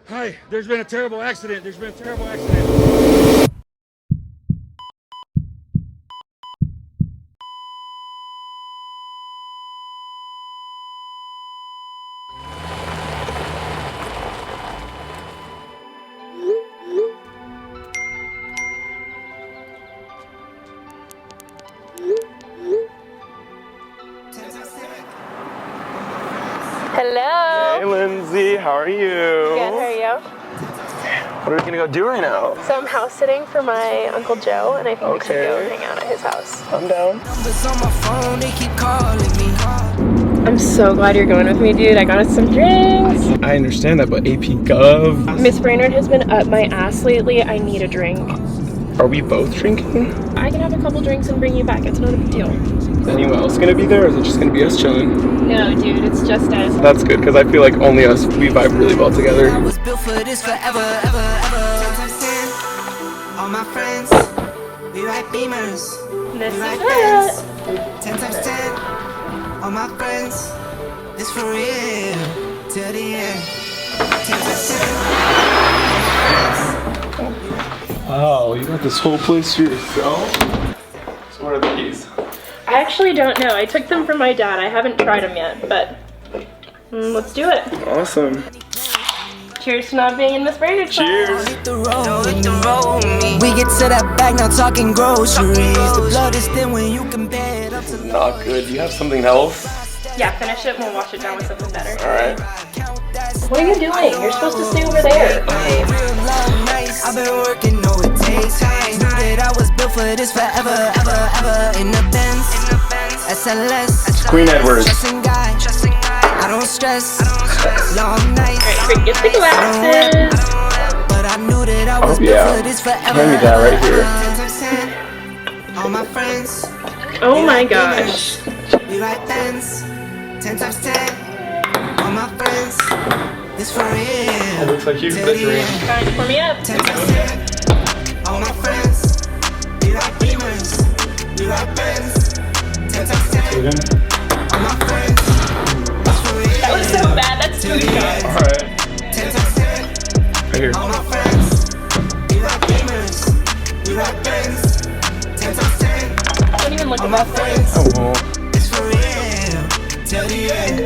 Hi, there's been a terrible accident. There's been a terrible accident. Hello. Hey Lindsay, how are you? Good, how are you? What are we gonna go do right now? So I'm house sitting for my Uncle Joe, and I think we should go hang out at his house. I'm down. I'm so glad you're going with me, dude. I got us some drinks. I understand that, but AP Gov. Miss Brainerd has been up my ass lately. I need a drink. Are we both drinking? I can have a couple drinks and bring you back. It's not a big deal. Is anyone else gonna be there, or is it just gonna be us chilling? No, dude, it's just us. That's good, because I feel like only us, we vibe really well together. I was built for this forever, ever, ever. 10 times 10, all my friends, we ride beamers, This we ride is Benz. it. 10 times 10, all my friends, this for real, till the end. 10 times 10, Wow, you got this whole place to yourself? So what are these? I actually don't know. I took them from my dad. I haven't tried them yet, but let's do it. Awesome. Cheers to not being in Miss Brainerd. Cheers. hit the road. We get to that bag, now talking groceries. The blood is thin when you compare it up to Not good. Do you have something else? Yeah, finish it and we'll wash it down with something better. Alright. What are you doing? You're supposed to stay over there. I've been working, no it takes time. Knew that I was built for this forever, ever, ever. In the Benz, SLS, Queen Edwards. trusting God, I don't stress. Long nights, Alright, forget the glasses. but I knew that I was Oh, built yeah. for this forever. Hand me that right here. 10 times 10, all my friends, Oh my gosh. we ride Benz. 10 times 10, all my friends, this for real. Looks like you Till the the dream. end. Trying to pour me up. 10 times 10, all my friends, we ride Beamers, we ride Benz. 10 times 10, all my friends, this for real. That was so bad. That's too shot. Alright. 10 times 10, Right here. all my friends, we ride Beamers, we ride Benz. 10 times 10, Don't even look all at my that friends, Oh, well. it's for real, till the end.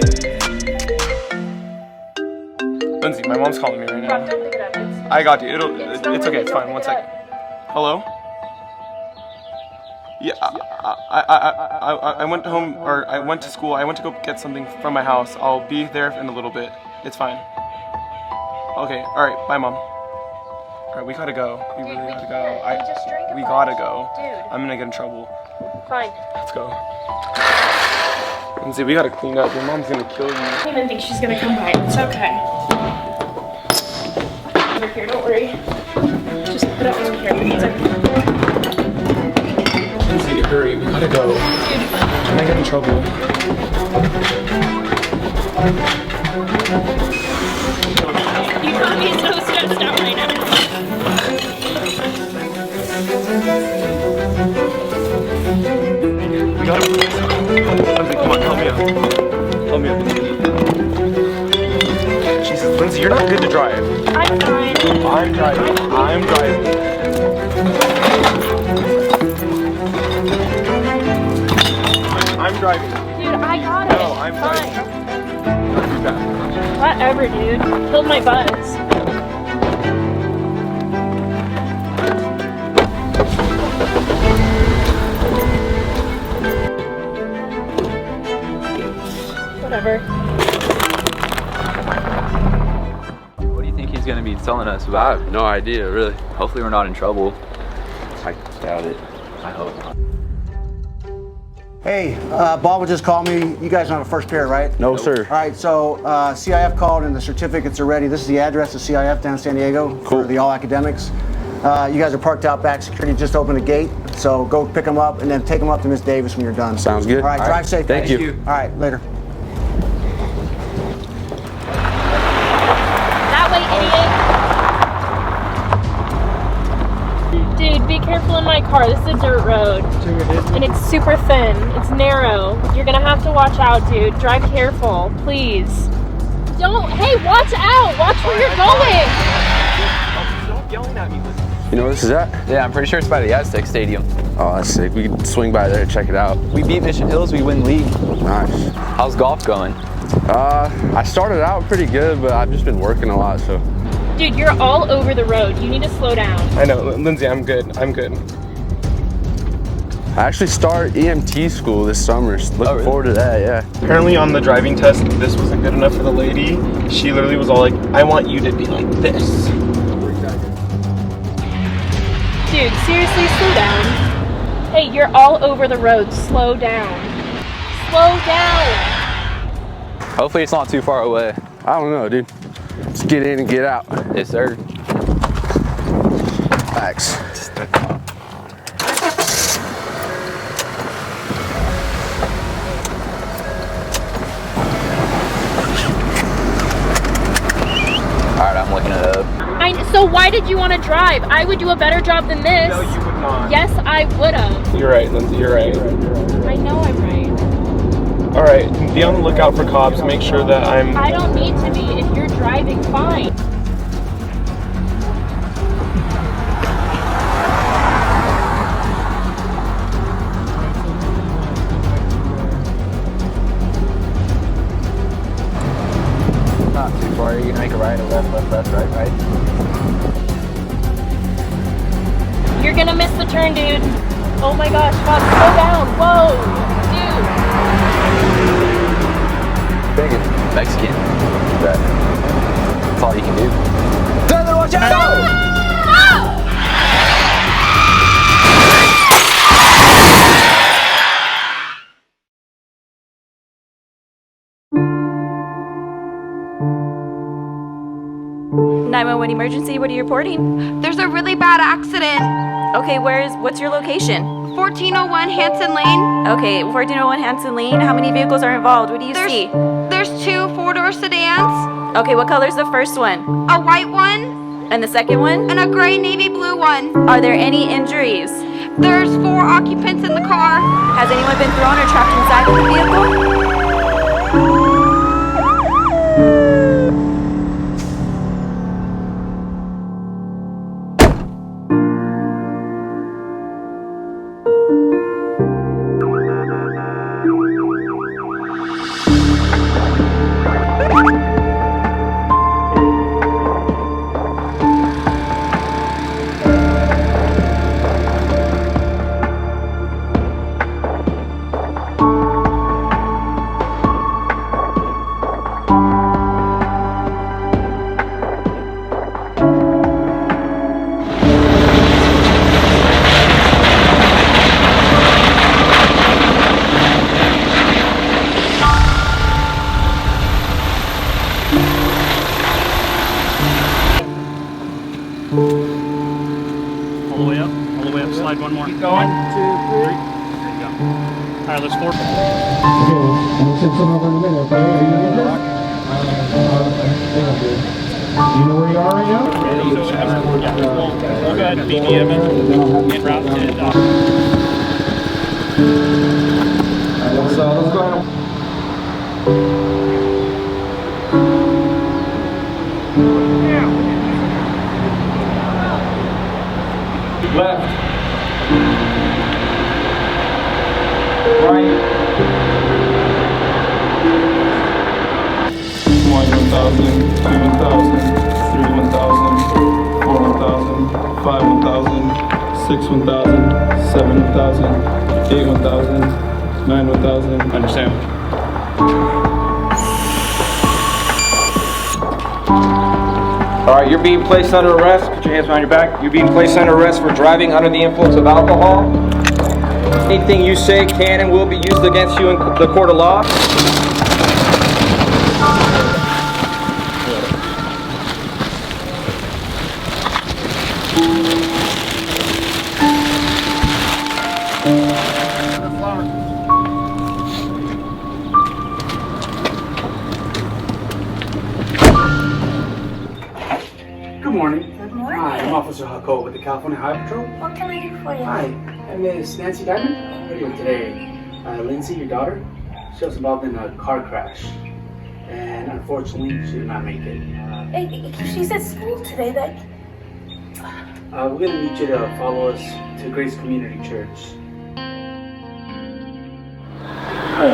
Lindsay, my mom's calling me right Rob, now. don't pick it up. I got you. It's It's okay. It's fine. One sec. Hello? Yeah, I went home, or I went to school. I went to go get something from my house. I'll be there in a little bit. It's fine. Okay, alright, bye mom. Alright, we gotta go. We really gotta go. We just drank a We bunch. gotta go. Dude. I'm gonna get in trouble. Fine. Let's go. Lindsay, we gotta clean up. Your mom's gonna kill you. I don't even think she's gonna come by. It's okay. Over here, don't worry. Just put it over here. Lindsay, hurry. We gotta go. Can I get in trouble? You got me so stressed out right now. We gotta. Lindsay, come on, help me out. Help me out. Jesus, Lindsay, you're not good to drive. I'm fine. I'm driving. I'm driving. I'm driving. Dude, I got it. No, I'm fine. driving. Whatever, dude. Killed my buzz. Whatever. What do you think he's gonna be telling us about? I have no idea, really. Hopefully we're not in trouble. I doubt it. I hope not. Hey, Bob would just call me. You guys don't have a first pair, right? No, sir. All right, so CIF called and the certificates are ready. This is the address of CIF down in San Diego for the all academics. You guys are parked out back. Security just opened the gate, so go pick them up and then take them up to Miss Davis when you're done. Sounds good. All right, drive safe. Thank guys. you. All right, later. That way, idiot. Dude, be careful in my car. This is a dirt road. And it's super thin. It's narrow. You're gonna have to watch out, dude. Drive careful, please. Don't, hey, watch out. Watch where you're going. You know where this is at? Yeah, I'm pretty sure it's by the Aztec Stadium. Oh, that's sick. We can swing by there and check it out. We beat Mission Hills, we win league. Nice. How's golf going? I started out pretty good, but I've just been working a lot, so. Dude, you're all over the road. You need to slow down. I know, Lindsay, I'm good. I'm good. I actually start EMT school this summer. Looking forward to that, yeah. Apparently on the driving test, this wasn't good enough for the lady. She literally was all like, I want you to be like this. Dude, seriously, slow down. Hey, you're all over the road. Slow down. Slow down. Hopefully it's not too far away. I don't know, dude. Let's get in and get out. Yes, sir. Thanks. Alright, I'm looking it up. So why did you want to drive? I would do a better job than this. No, you would not. Yes, I would have. You're right, Lindsay, you're right. I know I'm right. All right, be on the lookout for cops. Make sure that I'm... I don't need to be. If you're driving, fine. Not too far. You can make a right or left, right. You're gonna miss the turn, dude. Oh my gosh, Bob, slow down. Whoa, dude. Banging. Mexican. That's all you can do. Watch out! What emergency? What are you reporting? There's a really bad accident. Okay, what's your location? 1401 Hanson Lane. Okay, 1401 Hanson Lane. How many vehicles are involved? What do you see? There's 2 4-door sedans. Okay, what color is the first one? A white one. And the second one? And a gray navy blue one. Are there any injuries? There's 4 occupants in the car. Has anyone been thrown or trapped inside of the vehicle? All the way up, slide one more. Keep going. 1, 2, 3. There you go. All right, let's forward. Okay, we'll send some over in a minute, okay? Are you ready? You know where you are right now? We'll go ahead and BBM and route to Let's go ahead. left, right. 1, 1,000, 2, 1,000, 3, 1,000, 4, 1,000, 5, 1,000, 6, 1,000, 7, 1,000, 8, 1,000, 9, 1,000. Understand. All right, you're being placed under arrest. Put your hands behind your back. You're being placed under arrest for driving under the influence of alcohol. Anything you say can and will be used against you in the court of law. Good morning. Good morning. Hi, I'm Officer Hucko with the California Highway Patrol. What can I do for you? Hi, I'm Miss Nancy Diamond. How are you doing today? Lindsay, your daughter, she was involved in a car crash, and unfortunately, she did not make it. She's at school today. We're going to need you to follow us to Grace Community Church. Hi,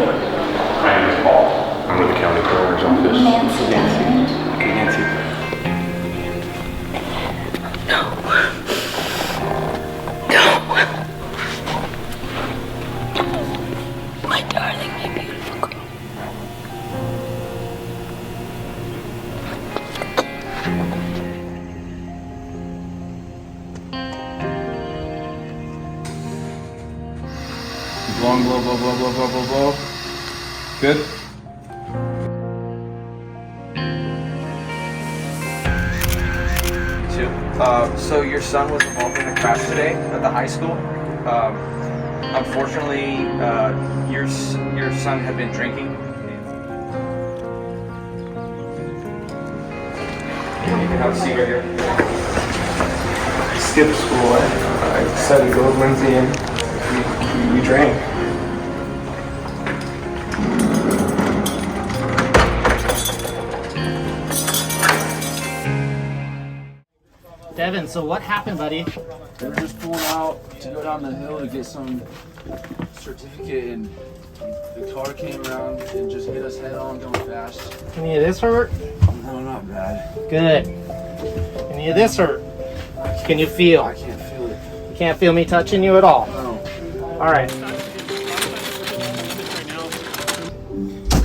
my name is Paul. I'm with the county coroner's office. Nancy. Okay, Nancy. No. My darling, my beautiful girl. Long blow, blow, blow, blow, blow, blow, blow. Good. So your son was involved in a crash today at the high school. Unfortunately, your son had been drinking. You can have a seat right here. I skipped school. I decided to go with Lindsay and we drank. Devin, so what happened, buddy? We were just pulling out to go down the hill to get some certificate, and the car came around and just hit us head on going fast. Any of this hurt? No, not bad. Good. Any of this hurt? Can you feel? I can't feel it. You can't feel me touching you at all? No. All right.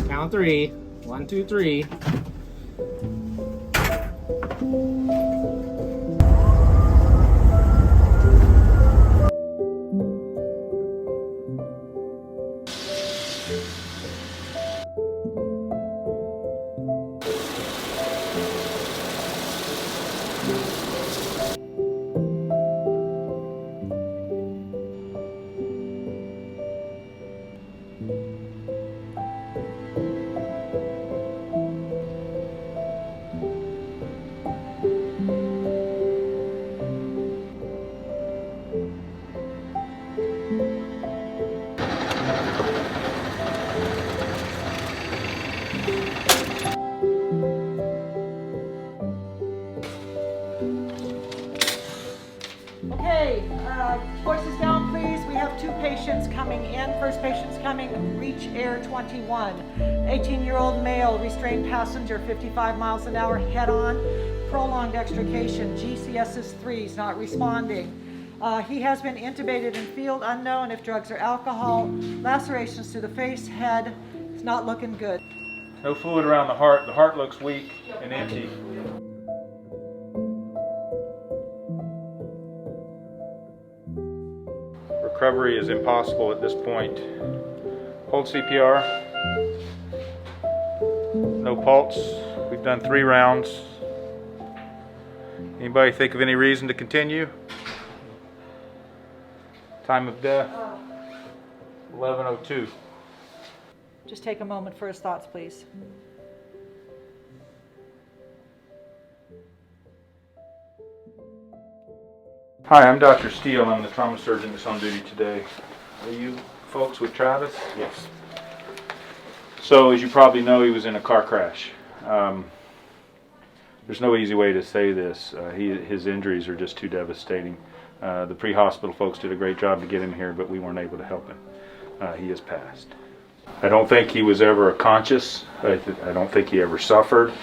Count 3. 1, 2, 3. Okay, voices down please. We have 2 patients coming in. First patient's coming, Reach Air 21. 18-year-old male, restrained passenger, 55 miles an hour, head on. Prolonged extrication, GCS is 3, he's not responding. He has been intubated in field unknown if drugs or alcohol. Lacerations to the face, head, it's not looking good. No fluid around the heart. The heart looks weak and empty. Recovery is impossible at this point. Hold CPR. No pulse. We've done 3 rounds. Anybody think of any reason to continue? Time of death, 11:02. Just take a moment for his thoughts, please. Hi, I'm Dr. Steele. I'm the trauma surgeon that's on duty today. Are you folks with Travis? Yes. So, as you probably know, he was in a car crash. There's no easy way to say this. His injuries are just too devastating. The pre-hospital folks did a great job to get him here, but we weren't able to help him. He has passed. I don't think he was ever conscious. I don't think he ever suffered.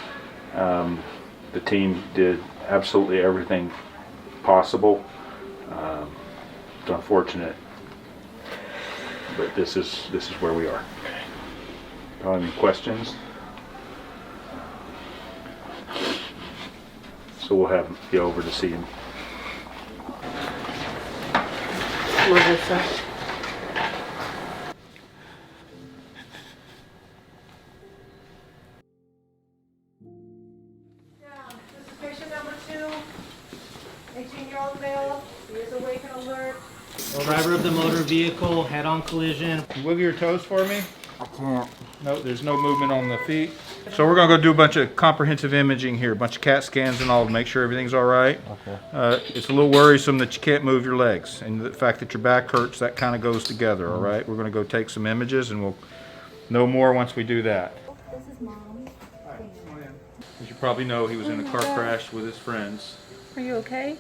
The team did absolutely everything possible. It's unfortunate, but this is where we are. Any questions? So we'll have you over to see him. Melissa. This is patient number 2, 18-year-old male. He is awake and alert. Driver of the motor vehicle, head-on collision. Can you wiggle your toes for me? I can't. No, there's no movement on the feet. So we're going to go do a bunch of comprehensive imaging here, a bunch of CAT scans and all to make sure everything's all right. Okay. It's a little worrisome that you can't move your legs, and the fact that your back hurts, that kind of goes together, all right? We're going to go take some images, and we'll know more once we do that. This is Mom. Hi, come on in. Is your probably know, he was in a car crash with his friends. Are you okay?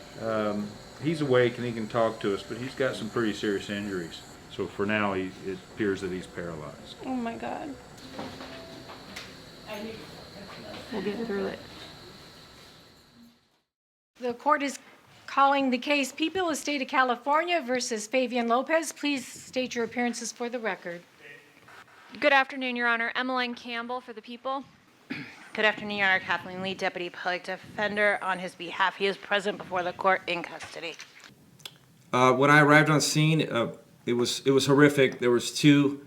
He's awake and he can talk to us, but he's got some pretty serious injuries. So for now, it appears that he's paralyzed. Oh my God. We'll get through it. The court is calling the case People, State of California versus Fabian Lopez. Please state your appearances for the record. Good afternoon, Your Honor. Emmeline Campbell for the People. Good afternoon, Your Honor. Kathleen Lee, Deputy Public Defender. On his behalf, he is present before the court in custody. When I arrived on scene, it was horrific. There was two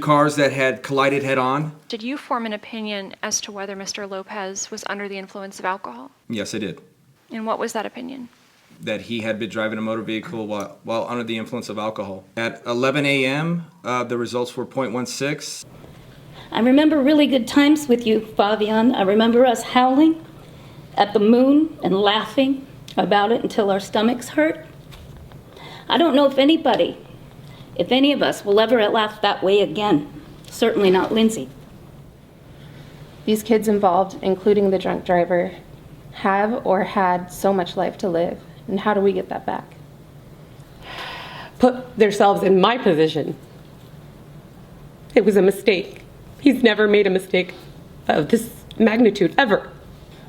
cars that had collided head on. Did you form an opinion as to whether Mr. Lopez was under the influence of alcohol? Yes, I did. And what was that opinion? That he had been driving a motor vehicle while under the influence of alcohol. At 11 a.m., the results were 0.16. I remember really good times with you, Fabian. I remember us howling at the moon and laughing about it until our stomachs hurt. I don't know if any of us will ever laugh that way again. Certainly not Lindsay. These kids involved, including the drunk driver, have or had so much life to live. And how do we get that back? Put themselves in my position. It was a mistake. He's never made a mistake of this magnitude, ever.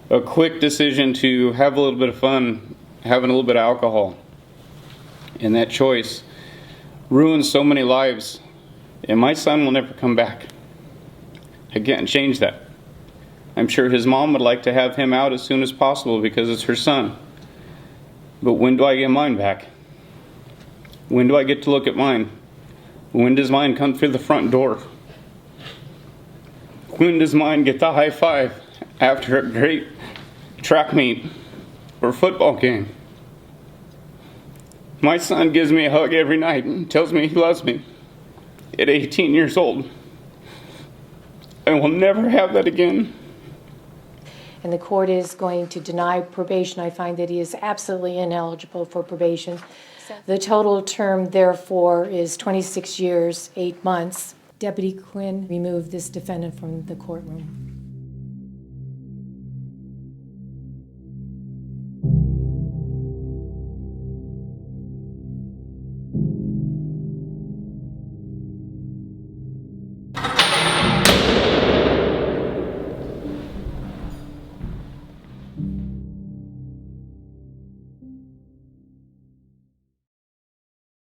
A quick decision to have a little bit of fun, having a little bit of alcohol. And that choice ruins so many lives. And my son will never come back. I can't change that. I'm sure his mom would like to have him out as soon as possible because it's her son. But when do I get mine back? When do I get to look at mine? When does mine come through the front door? When does mine get the high five after a great track meet or football game? My son gives me a hug every night and tells me he loves me at 18 years old. I will never have that again. And the court is going to deny probation. I find that he is absolutely ineligible for probation. The total term, therefore, is 26 years, 8 months. Deputy Quinn, remove this defendant from the courtroom.